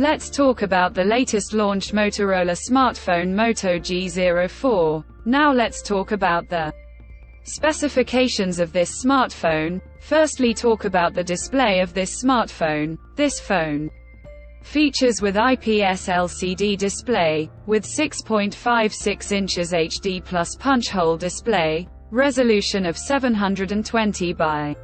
Let's talk about the latest launched Motorola smartphone Moto G04. Now let's talk about the specifications of this smartphone. Firstly, talk about the display of this smartphone. This phone features with IPS LCD display, with 6.56 inches HD plus punch hole display, resolution of 720 by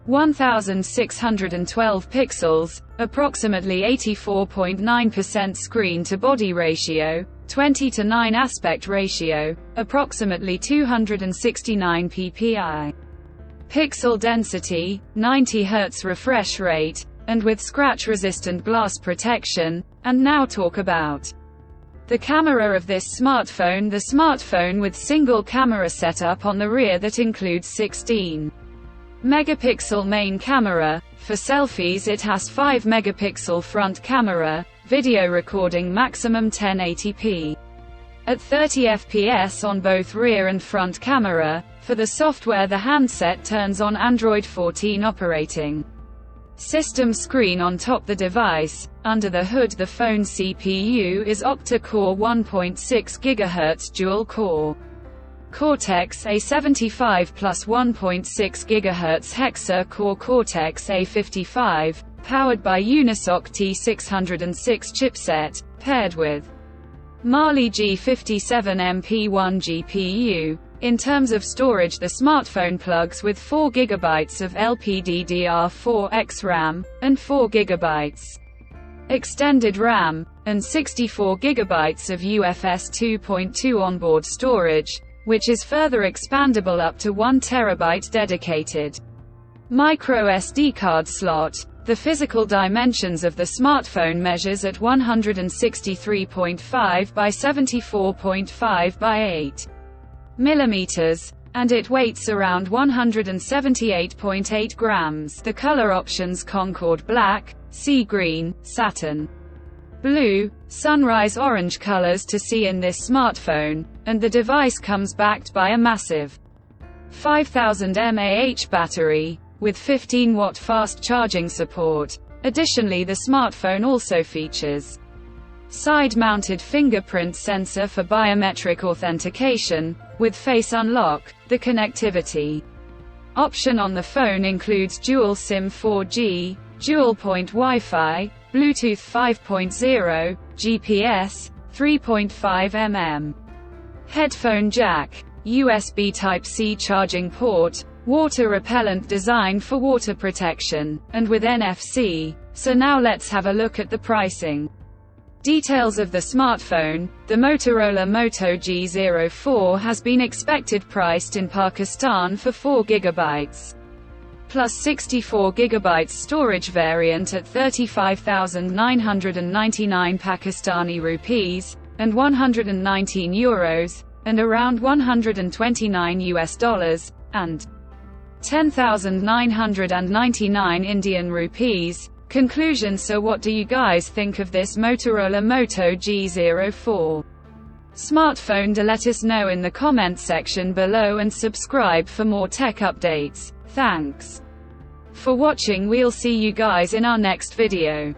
1612 pixels, approximately 84.9% screen-to-body ratio, 20:9 aspect ratio, approximately 269 ppi. Pixel density, 90 Hz refresh rate, and with scratch-resistant glass protection. And now talk about the camera of this smartphone. The smartphone with single camera setup on the rear that includes 16 megapixel main camera. For selfies it has 5 megapixel front camera, video recording maximum 1080p at 30 fps on both rear and front camera. For the software, the handset turns on Android 14 operating system screen on top the device. Under the hood, the phone CPU is octa-core 1.6 GHz dual-core Cortex-A75 plus 1.6 GHz hexa-core Cortex-A55, powered by Unisoc T606 chipset, paired with Mali G57MP1 GPU. In terms of storage, the smartphone plugs with 4 GB of LPDDR4X RAM, and 4 GB extended RAM, and 64 GB of UFS 2.2 onboard storage, which is further expandable up to 1 TB dedicated micro SD card slot. The physical dimensions of the smartphone measures at 163.5 by 74.5 by 8 millimeters, and it weighs around 178.8 grams. The color options: Concord black, sea green, satin blue, sunrise orange colors to see in this smartphone, and the device comes backed by a massive 5000 mAh battery, with 15-watt fast charging support. Additionally, the smartphone also features side-mounted fingerprint sensor for biometric authentication, with face unlock. The connectivity option on the phone includes dual SIM 4G, dual-point Wi-Fi, Bluetooth 5.0, GPS, 3.5 mm headphone jack, USB Type-C charging port, water-repellent design for water protection, and with NFC. So now let's have a look at the pricing. Details of the smartphone. The Motorola Moto G04 has been expected priced in Pakistan for 4 GB plus 64 GB storage variant at 35,999 Pakistani rupees, and 119 euros, and around $129 and 10,999 Indian rupees. Conclusion: so what do you guys think of this Motorola Moto G04 smartphone? Let us know in the comment section below, and subscribe for more tech updates. Thanks for watching. We'll see you guys in our next video.